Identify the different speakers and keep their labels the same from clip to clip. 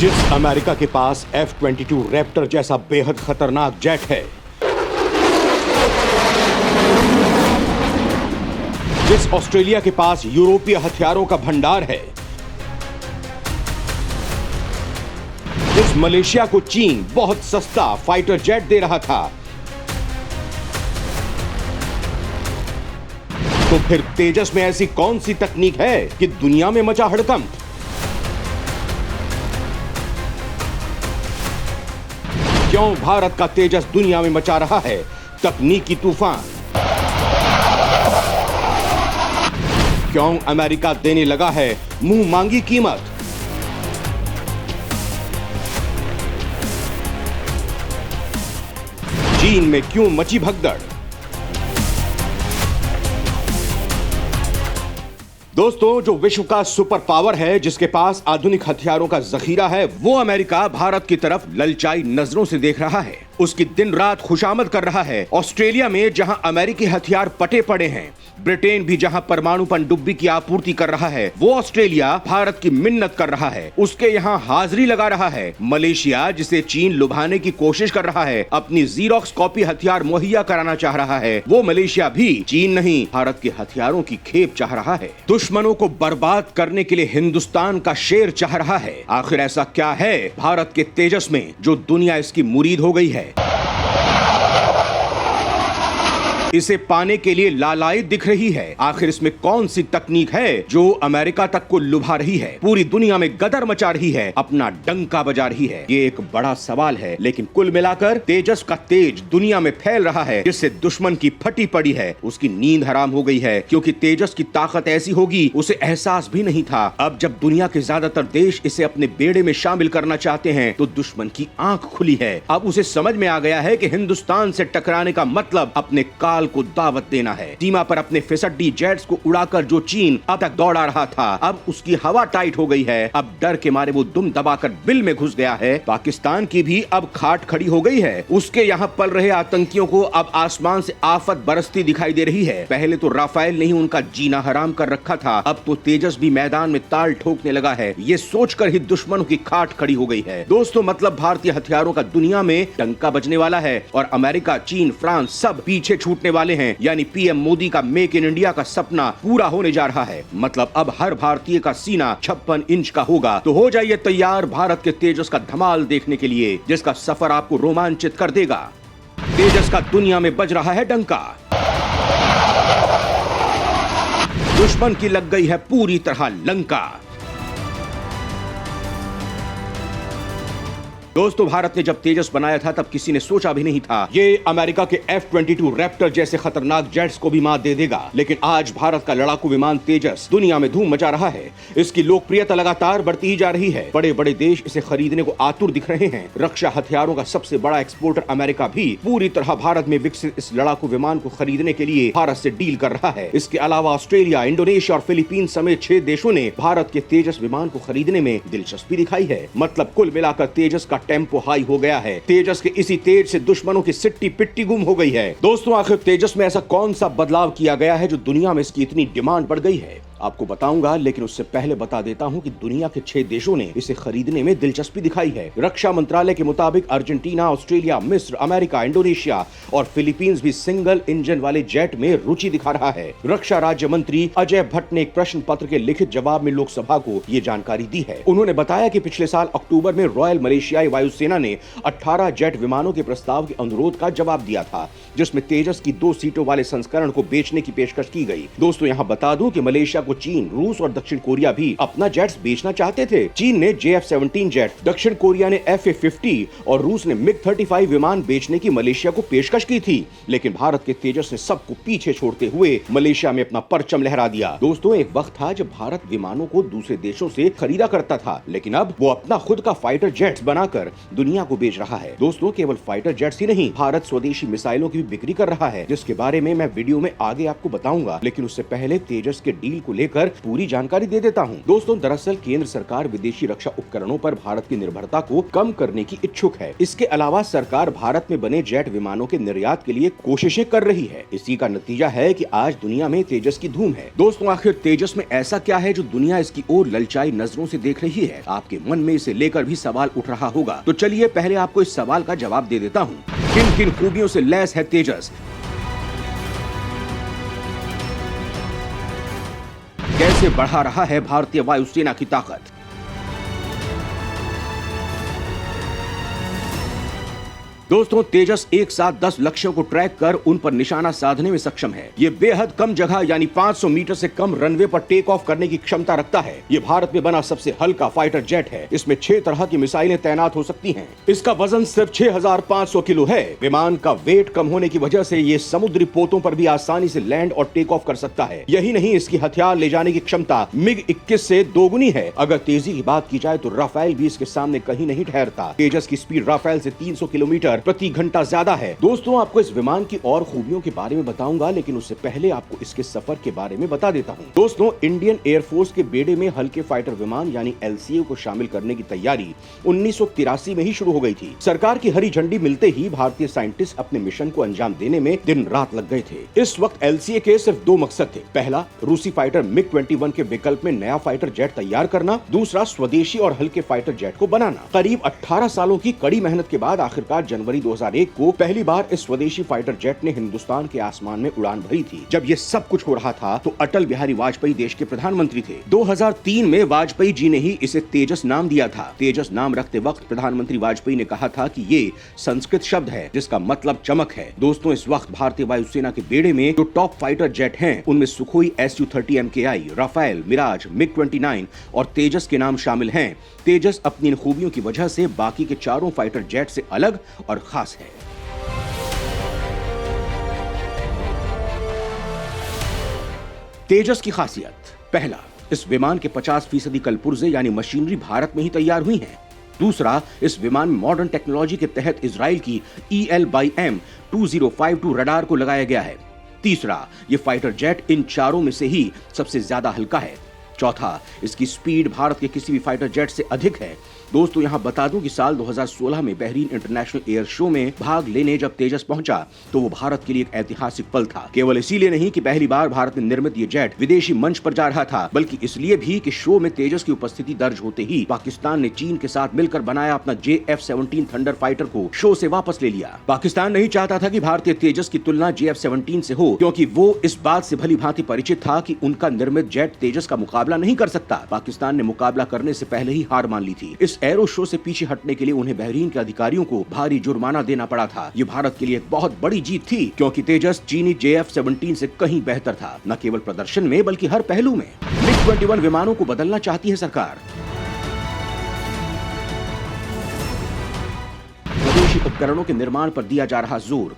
Speaker 1: जिस अमेरिका के पास F-22 Raptor जैसा बेहद खतरनाक जेट है, जिस ऑस्ट्रेलिया के पास यूरोपीय हथियारों का भंडार है, जिस मलेशिया को चीन बहुत सस्ता फाइटर जेट दे रहा था, तो फिर तेजस में ऐसी कौन सी तकनीक है कि दुनिया में मचा हड़कंप? क्यों भारत का तेजस दुनिया में मचा रहा है तकनीकी तूफान? क्यों अमेरिका देने लगा है मुंह मांगी कीमत? चीन में क्यों मची भगदड़? दोस्तों, जो विश्व का सुपर पावर है, जिसके पास आधुनिक हथियारों का जखीरा है, वो अमेरिका भारत की तरफ ललचाई नजरों से देख रहा है। उसकी दिन रात खुशामद कर रहा है। ऑस्ट्रेलिया में जहां अमेरिकी हथियार पटे पड़े हैं, ब्रिटेन भी जहां परमाणु पनडुब्बी की आपूर्ति कर रहा है, वो ऑस्ट्रेलिया भारत की मिन्नत कर रहा है, उसके यहां हाजिरी लगा रहा है। मलेशिया, जिसे चीन लुभाने की कोशिश कर रहा है, अपनी जीरोक्स कॉपी हथियार मुहैया कराना चाह रहा है, वो मलेशिया भी चीन नहीं, भारत के हथियारों की खेप चाह रहा है। दुश्मनों को बर्बाद करने के लिए हिंदुस्तान का शेर चाह रहा है। आखिर ऐसा क्या है भारत के तेजस में जो दुनिया इसकी मुरीद हो गई है? इसे पाने के लिए लालायित दिख रही है। आखिर इसमें कौन सी तकनीक है जो अमेरिका तक को लुभा रही है, पूरी दुनिया में गदर मचा रही है, अपना डंका बजा रही है? ये एक बड़ा सवाल है, लेकिन कुल मिलाकर तेजस का तेज दुनिया में फैल रहा है, जिससे दुश्मन की फटी पड़ी है उसकी नींद हराम हो गई है, क्योंकि तेजस की ताकत ऐसी होगी उसे एहसास भी नहीं था। अब जब दुनिया के ज्यादातर देश इसे अपने बेड़े में शामिल करना चाहते हैं, तो दुश्मन की आंख खुली है। अब उसे समझ में आ गया है कि हिंदुस्तान से टकराने का मतलब अपने काल को दावत देना है। सीमा पर अपने फिसड्डी जेट्स को उड़ाकर जो चीन अब तक दौड़ा रहा था, अब उसकी हवा टाइट हो गई है। अब डर के मारे वो दुम दबाकर बिल में घुस गया है। पाकिस्तान की भी अब खाट खड़ी हो गई है। उसके यहाँ पल रहे आतंकियों को अब आसमान से आफत बरसती दिखाई दे रही है। पहले तो राफेल ने ही उनका जीना हराम कर रखा था, अब तो तेजस भी मैदान में ताल ठोकने लगा है। ये सोचकर ही दुश्मनों की खाट खड़ी हो गई है। दोस्तों, मतलब भारतीय हथियारों का दुनिया में डंका बजने वाला है और अमेरिका, चीन, फ्रांस सब पीछे छूटने वाले हैं। यानी पीएम मोदी का मेक इन इंडिया का सपना पूरा होने जा रहा है। मतलब अब हर भारतीय का सीना 56 इंच का होगा। तो हो जाइए तैयार भारत के तेजस का धमाल देखने के लिए, जिसका सफर आपको रोमांचित कर देगा। तेजस का दुनिया में बज रहा है डंका। दुश्मन की लग गई है पूरी तरह लंका। दोस्तों, भारत ने जब तेजस बनाया था तब किसी ने सोचा भी नहीं था ये अमेरिका के F-22 रैप्टर जैसे खतरनाक जेट्स को भी मात दे देगा। लेकिन आज भारत का लड़ाकू विमान तेजस दुनिया में धूम मचा रहा है। इसकी लोकप्रियता लगातार बढ़ती ही जा रही है। बड़े बड़े देश इसे खरीदने को आतुर दिख रहे हैं। रक्षा हथियारों का सबसे बड़ा एक्सपोर्टर अमेरिका भी पूरी तरह भारत में विकसित इस लड़ाकू विमान को खरीदने के लिए भारत से डील कर रहा है। इसके अलावा ऑस्ट्रेलिया, इंडोनेशिया और फिलीपीन समेत 6 देशों ने भारत के तेजस विमान को खरीदने में दिलचस्पी दिखाई है। मतलब कुल मिलाकर तेजस का टेम्पो हाई हो गया है। तेजस के इसी तेज से दुश्मनों की सिट्टी पिट्टी गुम हो गई है। दोस्तों, आखिर तेजस में ऐसा कौन सा बदलाव किया गया है जो दुनिया में इसकी इतनी डिमांड बढ़ गई है? आपको बताऊंगा, लेकिन उससे पहले बता देता हूं कि दुनिया के 6 देशों ने इसे खरीदने में दिलचस्पी दिखाई है। रक्षा मंत्रालय के मुताबिक अर्जेंटीना, ऑस्ट्रेलिया, मिस्र, अमेरिका, इंडोनेशिया और फिलीपींस भी सिंगल इंजन वाले जेट में रुचि दिखा रहा है। रक्षा राज्य मंत्री अजय भट्ट ने एक प्रश्न पत्र के लिखित जवाब में लोकसभा को ये जानकारी दी है। उन्होंने बताया कि पिछले साल अक्टूबर में रॉयल मलेशियाई वायुसेना ने 18 जेट विमानों के प्रस्ताव के अनुरोध का जवाब दिया था, जिसमें तेजस की 2 सीटों वाले संस्करण को बेचने की पेशकश की गई। दोस्तों, यहाँ बता दूं कि मलेशिया को चीन, रूस और दक्षिण कोरिया भी अपना जेट्स बेचना चाहते थे। चीन ने JF-17 जेट, दक्षिण कोरिया ने FA-50 और रूस ने MiG-35 विमान बेचने की मलेशिया को पेशकश की थी। लेकिन भारत के तेजस ने सबको पीछे छोड़ते हुए मलेशिया में अपना परचम लहरा दिया। दोस्तों, एक वक्त था जब भारत विमानों को दूसरे देशों से खरीदा करता था, लेकिन अब वो अपना खुद का फाइटर जेट्स बनाकर दुनिया को बेच रहा है। दोस्तों, केवल फाइटर जेट्स ही नहीं, भारत स्वदेशी मिसाइलों की भी बिक्री कर रहा है, जिसके बारे में मैं वीडियो में आगे आपको बताऊंगा। लेकिन उससे पहले तेजस के डील को लेकर पूरी जानकारी दे देता हूँ। दोस्तों, दरअसल केंद्र सरकार विदेशी रक्षा उपकरणों पर भारत की निर्भरता को कम करने की इच्छुक है। इसके अलावा सरकार भारत में बने जेट विमानों के निर्यात के लिए कोशिशें कर रही है। इसी का नतीजा है कि आज दुनिया में तेजस की धूम है। दोस्तों, आखिर तेजस में ऐसा क्या है जो दुनिया इसकी ओर ललचाई नजरों से देख रही है? आपके मन में इसे लेकर भी सवाल उठ रहा होगा, तो चलिए पहले आपको इस सवाल का जवाब दे देता हूँ। किन किन खूबियों से लैस है तेजस? कैसे बढ़ा रहा है भारतीय वायुसेना की ताकत? दोस्तों, तेजस एक साथ 10 लक्ष्यों को ट्रैक कर उन पर निशाना साधने में सक्षम है। ये बेहद कम जगह यानी 500 मीटर से कम रनवे पर टेक ऑफ करने की क्षमता रखता है। ये भारत में बना सबसे हल्का फाइटर जेट है। इसमें 6 तरह की मिसाइलें तैनात हो सकती हैं। इसका वजन सिर्फ 6500 किलो है। विमान का वेट कम होने की वजह से ये समुद्री पोतों पर भी आसानी से लैंड और टेक ऑफ कर सकता है। यही नहीं, इसकी हथियार ले जाने की क्षमता MiG-21 से दोगुनी है। अगर तेजी की बात की जाए तो राफेल भी इसके सामने कहीं नहीं ठहरता। तेजस की स्पीड राफेल से 300 किलोमीटर प्रति घंटा ज्यादा है। दोस्तों, आपको इस विमान की और खूबियों के बारे में बताऊंगा, लेकिन उससे पहले आपको इसके सफर के बारे में बता देता हूं। दोस्तों, इंडियन एयरफोर्स के बेड़े में हल्के फाइटर विमान यानी LCA को शामिल करने की तैयारी 1983 में ही शुरू हो गई थी। सरकार की हरी झंडी मिलते ही भारतीय साइंटिस्ट अपने मिशन को अंजाम देने में दिन रात लग गए थे। इस वक्त LCA के सिर्फ 2 मकसद थे। पहला, रूसी फाइटर MiG-21 के विकल्प में नया फाइटर जेट तैयार करना। दूसरा, स्वदेशी और हल्के फाइटर जेट को बनाना। करीब 18 सालों की कड़ी मेहनत के बाद आखिरकार जनवरी 2001 को पहली बार इस स्वदेशी फाइटर जेट ने हिंदुस्तान के आसमान में उड़ान भरी थी। जब ये सब कुछ हो रहा था तो अटल बिहारी वाजपेयी देश के प्रधानमंत्री थे। 2003 में वाजपेयी जी ने ही इसे तेजस नाम दिया था। तेजस नाम रखते वक्त प्रधानमंत्री वाजपेयी ने कहा था कि ये संस्कृत शब्द है जिसका मतलब चमक है। दोस्तों, इस वक्त भारतीय वायुसेना के बेड़े में जो टॉप फाइटर जेट हैं, उनमें Sukhoi Su-30 MKI, Rafale, Miraj, MiG-29 और तेजस के नाम शामिल हैं। तेजस अपनी इन खूबियों की वजह से बाकी के चारों फाइटर जेट से अलग और खास है। तेजस की खासियत: पहला, इस विमान के 50% कलपुर्जे यानी मशीनरी भारत में ही तैयार हुई है। दूसरा, इस विमान में मॉडर्न टेक्नोलॉजी के तहत इजराइल की EL/M-2052 रडार को लगाया गया है। तीसरा, ये फाइटर जेट इन चारों में से ही सबसे ज्यादा हल्का है। चौथा, इसकी स्पीड भारत के किसी भी फाइटर जेट से अधिक है। दोस्तों, यहां बता दूं कि साल 2016 में बहरीन इंटरनेशनल एयर शो में भाग लेने जब तेजस पहुंचा तो वो भारत के लिए एक ऐतिहासिक पल था। केवल इसीलिए नहीं कि पहली बार भारत में निर्मित ये जेट विदेशी मंच पर जा रहा था, बल्कि इसलिए भी कि शो में तेजस की उपस्थिति दर्ज होते ही पाकिस्तान ने चीन के साथ मिलकर बनाया अपना JF-17 थंडर फाइटर को शो से वापस ले लिया। पाकिस्तान नहीं चाहता था कि भारतीय तेजस की तुलना JF-17 से हो, क्योंकि वो इस बात से भली भांति परिचित था कि उनका निर्मित जेट तेजस का मुकाबला नहीं कर सकता। पाकिस्तान ने मुकाबला करने से पहले ही हार मान ली थी। इस एरो शो से पीछे हटने के लिए उन्हें बहरीन के अधिकारियों को भारी जुर्माना देना पड़ा था। ये भारत के लिए एक बहुत बड़ी जीत थी, क्योंकि तेजस चीनी JF-17 से कहीं बेहतर था, न केवल प्रदर्शन में बल्कि हर पहलू में। MiG-21 विमानों को बदलना चाहती है सरकार। स्वदेशी उपकरणों के निर्माण पर दिया जा रहा जोर।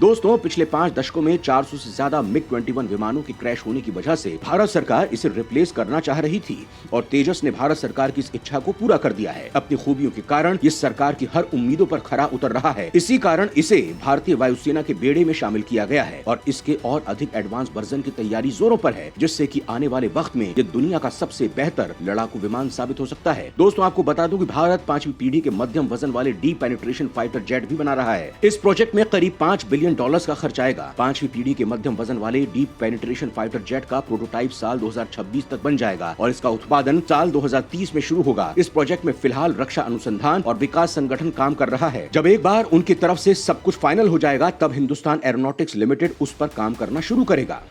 Speaker 1: दोस्तों, पिछले 5 दशकों में 400 से ज्यादा MiG-21 विमानों के क्रैश होने की वजह से भारत सरकार इसे रिप्लेस करना चाह रही थी और तेजस ने भारत सरकार की इस इच्छा को पूरा कर दिया है। अपनी खूबियों के कारण ये सरकार की हर उम्मीदों पर खरा उतर रहा है। इसी कारण इसे भारतीय वायुसेना के बेड़े में शामिल किया गया है और इसके और अधिक एडवांस वर्जन की तैयारी जोरों पर है, जिससे कि आने वाले वक्त में ये दुनिया का सबसे बेहतर लड़ाकू विमान साबित हो सकता है। दोस्तों, आपको बता दूं कि भारत 5वीं पीढ़ी के मध्यम वजन वाले डीप पेनिट्रेशन फाइटर जेट भी बना रहा है। इस प्रोजेक्ट में करीब $5 बिलियन का खर्च आएगा। 5वीं पीढ़ी के मध्यम वजन वाले डीप पेनिट्रेशन फाइटर जेट का प्रोटोटाइप साल 2026 तक बन जाएगा और इसका उत्पादन साल 2030 में शुरू होगा। इस प्रोजेक्ट में फिलहाल रक्षा अनुसंधान और विकास संगठन काम कर रहा है। जब एक बार उनकी तरफ से सब कुछ फाइनल हो जाएगा, तब हिंदुस्तान एरोनॉटिक्स लिमिटेड उस पर काम करना शुरू करेगा।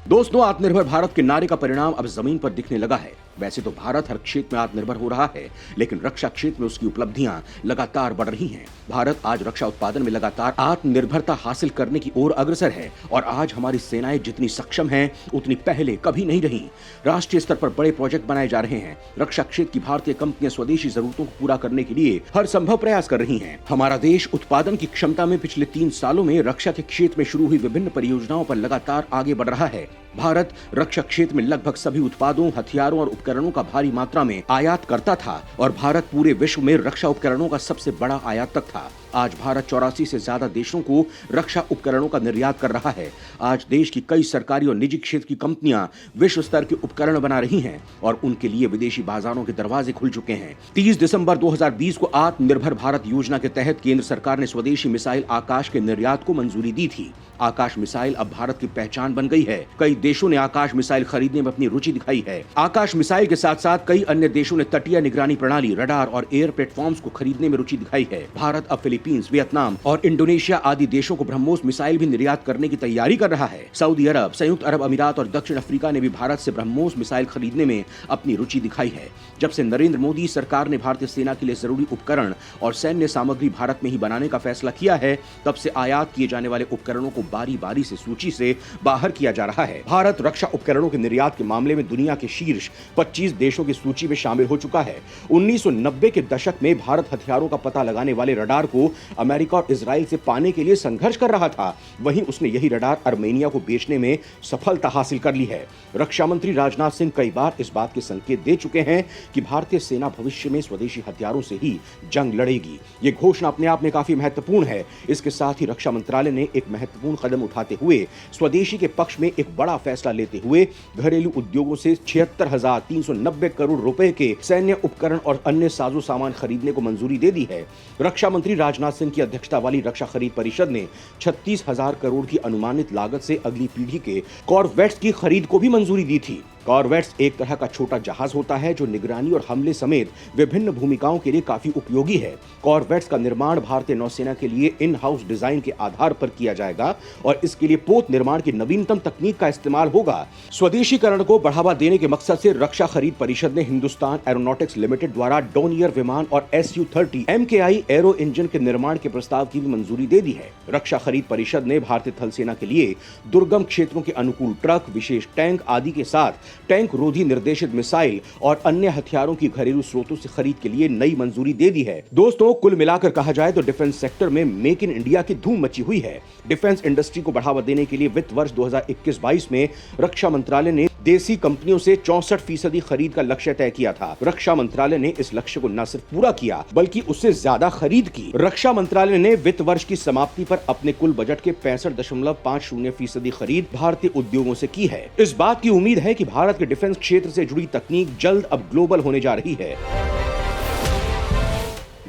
Speaker 1: दोस्तों, आत्मनिर्भर भारत के नारे का परिणाम अब जमीन पर दिखने लगा है। वैसे तो भारत हर क्षेत्र में आत्मनिर्भर हो रहा है, लेकिन रक्षा क्षेत्र में उसकी उपलब्धियां लगातार बढ़ रही हैं। भारत आज रक्षा उत्पादन में लगातार आत्मनिर्भरता हासिल करने की ओर अग्रसर है और आज हमारी सेनाएं जितनी सक्षम हैं, उतनी पहले कभी नहीं रही। राष्ट्रीय स्तर पर बड़े प्रोजेक्ट बनाए जा रहे हैं। रक्षा क्षेत्र की भारतीय कंपनियां स्वदेशी जरूरतों को पूरा करने के लिए हर संभव प्रयास कर रही हैं। हमारा देश उत्पादन की क्षमता में पिछले 3 सालों में रक्षा के क्षेत्र में शुरू हुई विभिन्न परियोजनाओं पर लगातार आगे बढ़ रहा है। भारत रक्षा क्षेत्र में लगभग सभी उत्पादों, हथियारों और उपकरणों का भारी मात्रा में आयात करता था और भारत पूरे विश्व में रक्षा उपकरणों का सबसे बड़ा आयातक था। आज भारत 84 से ज्यादा देशों को रक्षा उपकरणों का निर्यात कर रहा है। आज देश की कई सरकारी और निजी क्षेत्र की कंपनियां विश्व स्तर के उपकरण बना रही हैं और उनके लिए विदेशी बाजारों के दरवाजे खुल चुके हैं। 30 दिसंबर 2020 को आत्मनिर्भर भारत योजना के तहत केंद्र सरकार ने स्वदेशी मिसाइल आकाश के निर्यात को मंजूरी दी थी। आकाश मिसाइल अब भारत की पहचान बन गई है। कई देशों ने आकाश मिसाइल खरीदने में अपनी रुचि दिखाई है। आकाश मिसाइल के साथ साथ कई अन्य देशों ने तटीय निगरानी प्रणाली, रडार और एयर प्लेटफॉर्म्स को खरीदने में रुचि दिखाई है। भारत अब फिलीपींस, वियतनाम और इंडोनेशिया आदि देशों को ब्रह्मोस मिसाइल भी निर्यात करने की तैयारी कर रहा है। सऊदी अरब, संयुक्त अरब अमीरात और दक्षिण अफ्रीका ने भी भारत से ब्रह्मोस मिसाइल खरीदने में अपनी रुचि दिखाई है। जब से नरेंद्र मोदी सरकार ने भारतीय सेना के लिए जरूरी उपकरण और सैन्य सामग्री भारत में ही बनाने का फैसला किया है, तब से आयात किए जाने वाले उपकरणों को बारी बारी से सूची से बाहर किया जा रहा है। भारत रक्षा उपकरणों के निर्यात के मामले में दुनिया के शीर्ष 25 देशों की सूची में शामिल हो चुका है। 1990 के दशक में भारत हथियारों का पता लगाने वाले रडार को अमेरिका और इजराइल से पाने के लिए संघर्ष कर रहा था। वहीं उसने यही रडार आर्मेनिया को बेचने में सफलता हासिल कर ली है। रक्षा मंत्री राजनाथ सिंह कई बार इस बात के संकेत दे चुके हैं कि भारतीय सेना भविष्य में स्वदेशी हथियारों से ही जंग लड़ेगी। ये घोषणा अपने आप में काफी महत्वपूर्ण है। इसके साथ ही रक्षा मंत्रालय ने एक महत्वपूर्ण कदम उठाते हुए स्वदेशी के पक्ष में एक बड़ा फैसला लेते हुए घरेलू उद्योगों से 76,390 करोड़ रुपए के सैन्य उपकरण और अन्य साजो सामान खरीदने को मंजूरी दे दी है। रक्षा मंत्री राजनाथ सिंह की अध्यक्षता वाली रक्षा खरीद परिषद ने 36,000 करोड़ की अनुमानित लागत से अगली पीढ़ी के कॉरवेट्स की खरीद को भी मंजूरी दी थी। कॉरवेट्स एक तरह का छोटा जहाज होता है जो निगरानी और हमले समेत विभिन्न भूमिकाओं के लिए काफी उपयोगी है। कॉरवेट्स का निर्माण भारतीय नौसेना के लिए इन हाउस डिजाइन के आधार पर किया जाएगा और इसके लिए पोत निर्माण की नवीनतम तकनीक का इस्तेमाल होगा। स्वदेशीकरण को बढ़ावा देने के मकसद से रक्षा खरीद परिषद ने हिंदुस्तान एरोनॉटिक्स लिमिटेड द्वारा डॉनियर विमान और Su-30 MKI एरो इंजन के निर्माण के प्रस्ताव की भी मंजूरी दे दी है। रक्षा खरीद परिषद ने भारतीय थल सेना के लिए दुर्गम क्षेत्रों के अनुकूल ट्रक, विशेष टैंक आदि के साथ टैंक रोधी निर्देशित मिसाइल और अन्य हथियारों की घरेलू स्रोतों से खरीद के लिए नई मंजूरी दे दी है। दोस्तों, कुल मिलाकर कहा जाए तो डिफेंस सेक्टर में मेक इन इंडिया की धूम मची हुई है। डिफेंस इंडस्ट्री को बढ़ावा देने के लिए वित्त वर्ष 2021-22 में रक्षा मंत्रालय ने देसी कंपनियों से 64% खरीद का लक्ष्य तय किया था। रक्षा मंत्रालय ने इस लक्ष्य को न सिर्फ पूरा किया बल्कि उससे ज्यादा खरीद की। रक्षा मंत्रालय ने वित्त वर्ष की समाप्ति पर अपने कुल बजट के 65.50% खरीद भारतीय उद्योगों से की है। इस बात की उम्मीद है कि भारत के डिफेंस क्षेत्र से जुड़ी तकनीक जल्द अब ग्लोबल होने जा रही है।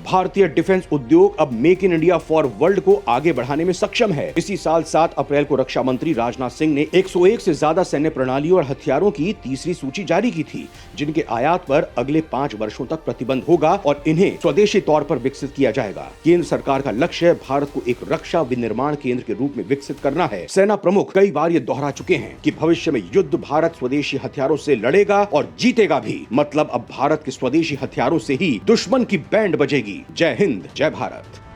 Speaker 1: भारतीय डिफेंस उद्योग अब make in India for world को आगे बढ़ाने में सक्षम है। इसी साल 7 अप्रैल को रक्षा मंत्री राजनाथ सिंह ने 101 से ज्यादा सैन्य प्रणालियों और हथियारों की तीसरी सूची जारी की थी, जिनके आयात पर अगले 5 वर्षों तक प्रतिबंध होगा और इन्हें स्वदेशी तौर पर विकसित किया जाएगा। केंद्र सरकार का लक्ष्य भारत को एक रक्षा विनिर्माण केंद्र के रूप में विकसित करना है। सेना प्रमुख कई बार ये दोहरा चुके हैं कि भविष्य में युद्ध भारत स्वदेशी हथियारों से लड़ेगा और जीतेगा भी। मतलब अब भारत के स्वदेशी हथियारों से ही दुश्मन की बैंड बजेगी। जय हिंद, जय भारत।